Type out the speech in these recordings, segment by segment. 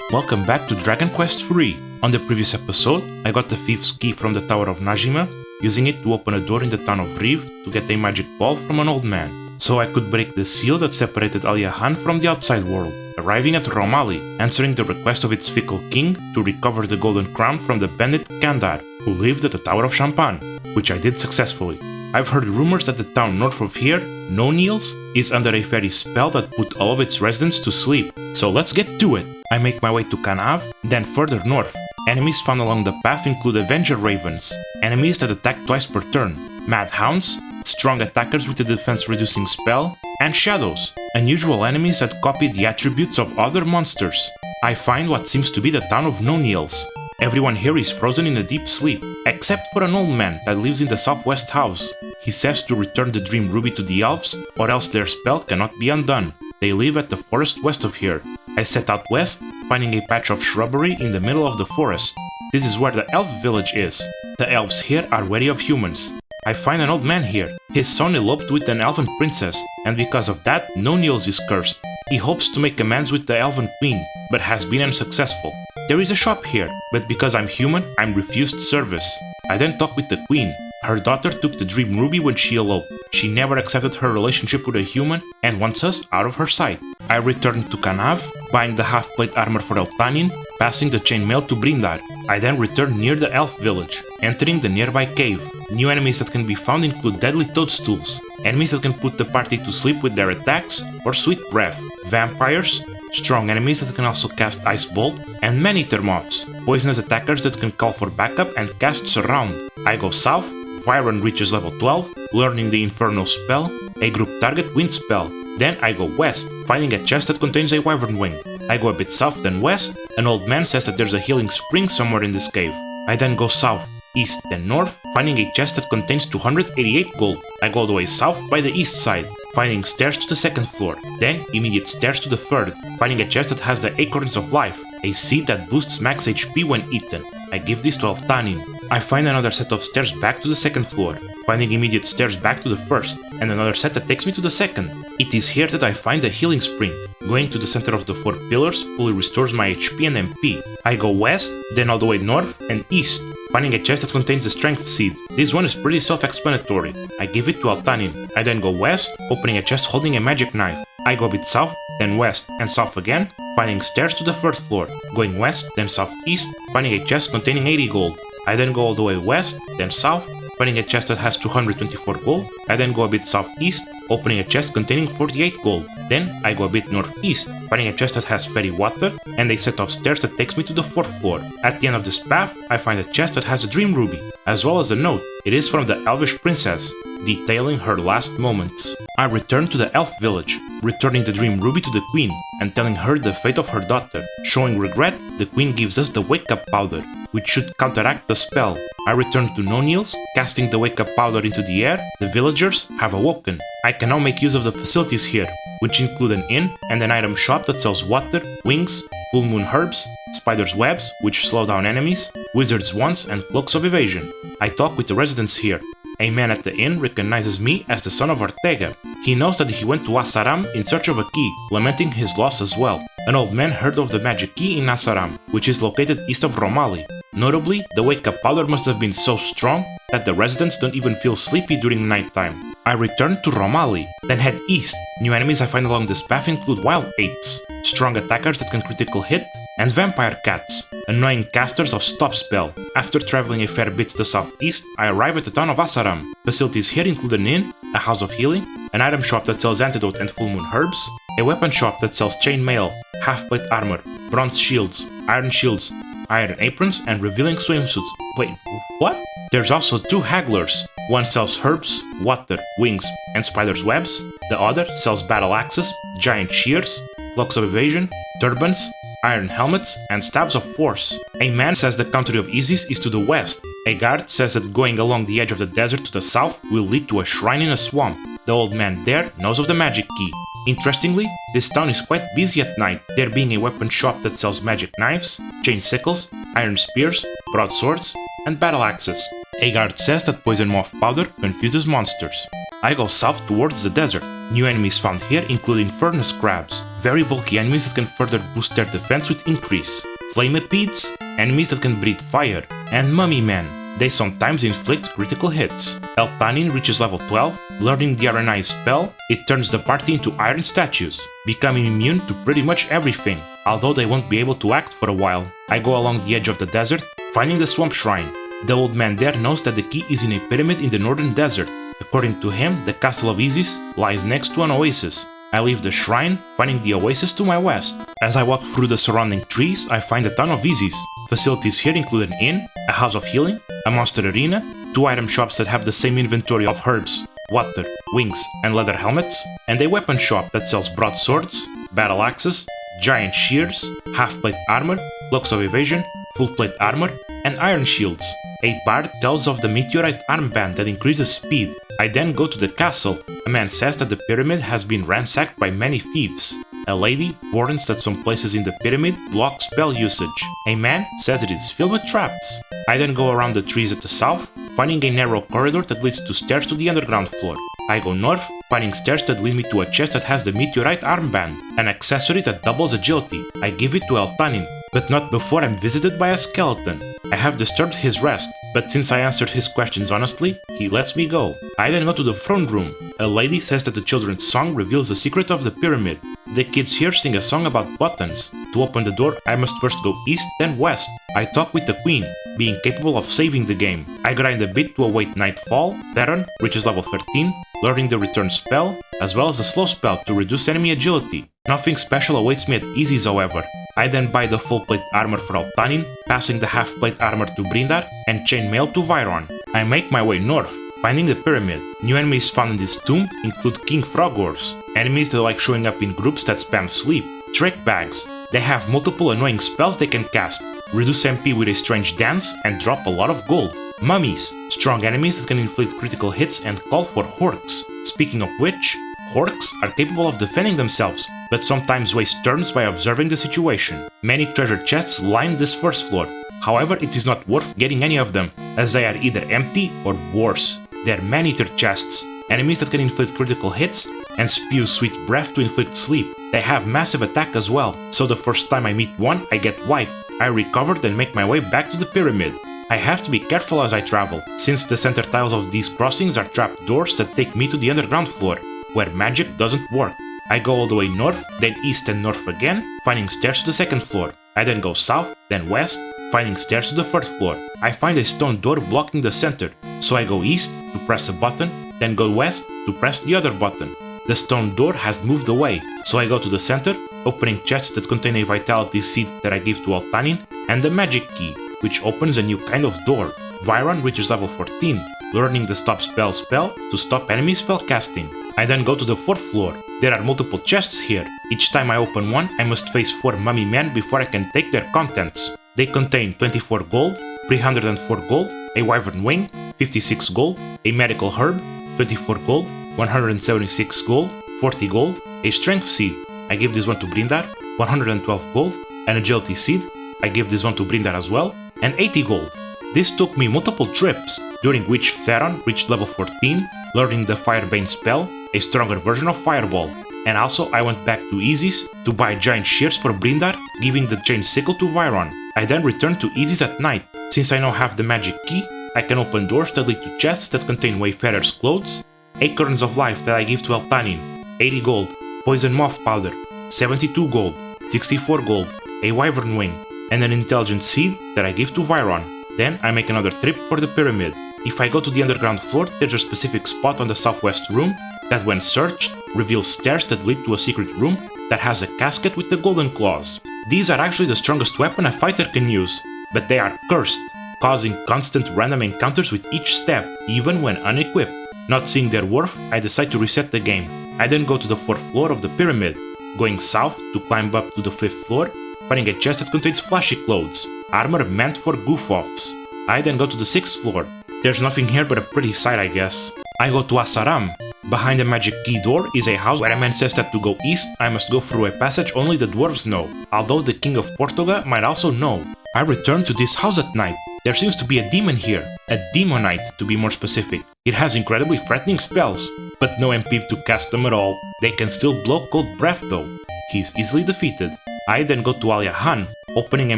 Welcome back to Dragon Quest III. On the previous episode, I got the thief's key from the Tower of Najima, using it to open a door in the town of Riv to get a magic ball from an old man, so I could break the seal that separated Al Yahan from the outside world, arriving at Romali, answering the request of its fickle king to recover the golden crown from the bandit Kandar, who lived at the Tower of Champagne, which I did successfully. I've heard rumors that the town north of here, Noaniels, is under a fairy spell that put all of its residents to sleep, so let's get to it. I make my way to Kanav, then further north. Enemies found along the path include Avenger Ravens, enemies that attack twice per turn, Mad Hounds, strong attackers with a defense-reducing spell, and Shadows, unusual enemies that copy the attributes of other monsters. I find what seems to be the town of Noaniels. Everyone here is frozen in a deep sleep, except for an old man that lives in the southwest house. He says to return the Dream Ruby to the elves, or else their spell cannot be undone. They live at the forest west of here. I set out west, finding a patch of shrubbery in the middle of the forest. This is where the elf village is. The elves here are wary of humans. I find an old man here. His son eloped with an elven princess, and because of that, Noaniels is cursed. He hopes to make amends with the elven queen, but has been unsuccessful. There is a shop here, but because I'm human, I'm refused service. I then talk with the queen. Her daughter took the Dream Ruby when she eloped. She never accepted her relationship with a human and wants us out of her sight. I return to Kanav, buying the half-plate armor for Eltanin, passing the chainmail to Brindar. I then return near the elf village, entering the nearby cave. New enemies that can be found include deadly toadstools, enemies that can put the party to sleep with their attacks or sweet breath, vampires, strong enemies that can also cast Ice Bolt, and man-eater moths, poisonous attackers that can call for backup and cast Surround. I go south, Vyron reaches level 12, learning the Inferno spell, a group target wind spell. Then I go west, finding a chest that contains a wyvern wing. I go a bit south then west, an old man says that there's a healing spring somewhere in this cave. I then go south, east then north, finding a chest that contains 288 gold. I go all the way south by the east side, finding stairs to the second floor, then immediate stairs to the third, finding a chest that has the Acorns of Life, a seed that boosts max HP when eaten. I give this to Altanin. I find another set of stairs back to the second floor, finding immediate stairs back to the first, and another set that takes me to the second. It is here that I find the healing spring. Going to the center of the 4 pillars fully restores my HP and MP. I go west, then all the way north and east, finding a chest that contains a strength seed. This one is pretty self-explanatory. I give it to Altanin. I then go west, opening a chest holding a magic knife. I go a bit south, then west and south again, finding stairs to the 3rd floor. Going west, then southeast, finding a chest containing 80 gold. I then go all the way west, then south, finding a chest that has 224 gold. I then go a bit southeast, opening a chest containing 48 gold. Then I go a bit northeast, finding a chest that has fairy water and a set of stairs that takes me to the 4th floor. At the end of this path, I find a chest that has a Dream Ruby, as well as a note. It is from the Elvish princess, detailing her last moments. I return to the elf village, returning the Dream Ruby to the queen and telling her the fate of her daughter. Showing regret, the queen gives us the wake-up powder, which should counteract the spell. I return to Noaniels, casting the wake-up powder into the air. The villagers have awoken. I can now make use of the facilities here, which include an inn and an item shop that sells water, wings, full moon herbs, spider's webs, which slow down enemies, wizard's wands, and cloaks of evasion. I talk with the residents here. A man at the inn recognizes me as the son of Ortega. He knows that he went to Assaram in search of a key, lamenting his loss as well. An old man heard of the magic key in Assaram, which is located east of Romali. Notably, the wake-up powder must have been so strong that the residents don't even feel sleepy during nighttime. I return to Romali, then head east. New enemies I find along this path include wild apes, strong attackers that can critical hit, and vampire cats, annoying casters of stop spell. After traveling a fair bit to the southeast, I arrive at the town of Assaram. Facilities here include an inn, a house of healing, an item shop that sells antidote and full moon herbs, a weapon shop that sells chainmail, half-plate armor, bronze shields, iron aprons, and revealing swimsuits. Wait, what? There's also 2 hagglers. One sells herbs, water, wings, and spider's webs. The other sells battle axes, giant shears, cloaks of evasion, turbans, iron helmets, and staves of force. A man says the country of Isis is to the west. A guard says that going along the edge of the desert to the south will lead to a shrine in a swamp. The old man there knows of the magic key. Interestingly, this town is quite busy at night, there being a weapon shop that sells magic knives, chain sickles, iron spears, broadswords, and battle axes. A guard says that poison moth powder confuses monsters. I go south towards the desert. New enemies found here include furnace crabs, very bulky enemies that can further boost their defense with increase, Flamepedes, enemies that can breathe fire, and Mummy Men. They sometimes inflict critical hits. Eltanin reaches level 12, learning the energized spell, it turns the party into iron statues, becoming immune to pretty much everything, although they won't be able to act for a while. I go along the edge of the desert, finding the swamp shrine. The old man there knows that the key is in a pyramid in the northern desert. According to him, the castle of Isis lies next to an oasis. I leave the shrine, finding the oasis to my west. As I walk through the surrounding trees, I find the town of Isis. Facilities here include an inn, a house of healing, a monster arena, 2 item shops that have the same inventory of herbs, water, wings, and leather helmets, and a weapon shop that sells broadswords, battle axes, giant shears, half-plate armor, cloaks of evasion, full-plate armor, and iron shields. A bard tells of the meteorite armband that increases speed. I then go to the castle. A man says that the pyramid has been ransacked by many thieves. A lady warns that some places in the pyramid block spell usage. A man says it is filled with traps. I then go around the trees at the south, finding a narrow corridor that leads to stairs to the underground floor. I go north, finding stairs that lead me to a chest that has the meteorite armband, an accessory that doubles agility. I give it to Eltanin, but not before I'm visited by a skeleton. I have disturbed his rest, but since I answered his questions honestly, he lets me go. I then go to the throne room. A lady says that the children's song reveals the secret of the pyramid. The kids here sing a song about buttons. To open the door, I must first go east, then west. I talk with the queen, being capable of saving the game. I grind a bit to await nightfall. Theron reaches level 13, learning the return spell, as well as the slow spell to reduce enemy agility. Nothing special awaits me at Isis, however. I then buy the full plate armor for Eltanin, passing the half plate armor to Brindar, and chainmail to Viron. I make my way north, finding the pyramid. New enemies found in this tomb include King Frogors, enemies that like showing up in groups that spam sleep, trick bags. They have multiple annoying spells they can cast, reduce MP with a strange dance, and drop a lot of gold. Mummies, strong enemies that can inflict critical hits and call for Horks. Speaking of which, Horks are capable of defending themselves, but sometimes waste turns by observing the situation. Many treasure chests line this first floor, however it is not worth getting any of them, as they are either empty or worse. They are man-eater chests, enemies that can inflict critical hits and spew sweet breath to inflict sleep. They have massive attack as well, so the first time I meet one I get wiped. I recovered and make my way back to the pyramid. I have to be careful as I travel, since the center tiles of these crossings are trap doors that take me to the underground floor, where magic doesn't work. I go all the way north, then east and north again, finding stairs to the second floor. I then go south, then west, finding stairs to the third floor. I find a stone door blocking the center, so I go east to press a button, then go west to press the other button. The stone door has moved away, so I go to the center, opening chests that contain a vitality seed that I give to Eltanin, and the magic key, which opens a new kind of door. Viron reaches level 14, learning the stop spell to stop enemy spell casting. I then go to the fourth floor. There are multiple chests here. Each time I open one, I must face 4 mummy men before I can take their contents. They contain 24 gold, 304 gold, a wyvern wing, 56 gold, a medical herb, 24 gold, 176 gold, 40 gold, a strength seed. I give this one to Brindar, 112 gold, an agility seed. I give this one to Brindar as well, and 80 gold. This took me multiple trips, during which Theron reached level 14, learning the Firebane spell, a stronger version of Fireball. And also I went back to Isis to buy giant shears for Brindar, giving the chain sickle to Viron. I then returned to Isis at night. Since I now have the magic key, I can open doors that lead to chests that contain Wayfarer's clothes, acorns of life that I give to Eltanin, 80 gold, poison moth powder, 72 gold, 64 gold, a wyvern wing, and an intelligent seed that I give to Viron. Then I make another trip for the pyramid. If I go to the underground floor, there's a specific spot on the southwest room that, when searched, reveals stairs that lead to a secret room that has a casket with the golden claws. These are actually the strongest weapon a fighter can use, but they are cursed, causing constant random encounters with each step, even when unequipped. Not seeing their worth, I decide to reset the game. I then go to the 4th floor of the pyramid, going south to climb up to the 5th floor, finding a chest that contains flashy clothes, armor meant for goof-offs. I then go to the 6th floor. There's nothing here but a pretty sight, I guess. I go to Assaram. Behind the magic key door is a house where a man says that to go east, I must go through a passage only the dwarves know, although the king of Portugal might also know. I return to this house at night. There seems to be a demon here, a demonite to be more specific. It has incredibly threatening spells, but no MP to cast them at all. They can still blow cold breath though. key is easily defeated. I then go to Aliahan, opening a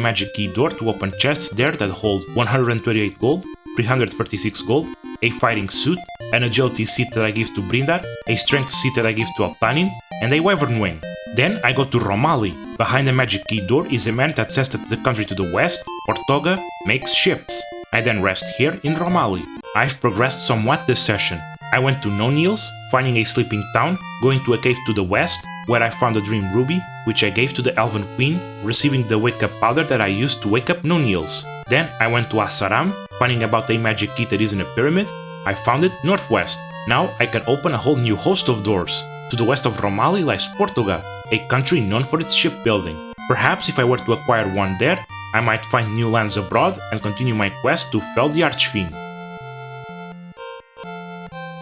magic key door to open chests there that hold 128 gold, 336 gold, a fighting suit, an agility seat that I give to Brindat, a strength seat that I give to Altanin, and a wyvern wing. Then I go to Romali. Behind the magic key door is a man that says that the country to the west, Portoga, makes ships. I then rest here in Romali. I've progressed somewhat this session. I went to Noaniels, finding a sleeping town, going to a cave to the west, where I found a dream ruby, which I gave to the elven queen, receiving the wake-up powder that I used to wake up Noaniels. Then I went to Assaram, finding about a magic key that is in a pyramid. I found it northwest. Now I can open a whole new host of doors. To the west of Romali lies Portugal, a country known for its shipbuilding. Perhaps if I were to acquire one there, I might find new lands abroad and continue my quest to fell the Archfiend.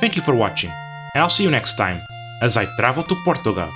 Thank you for watching, and I'll see you next time, as I travel to Portugal.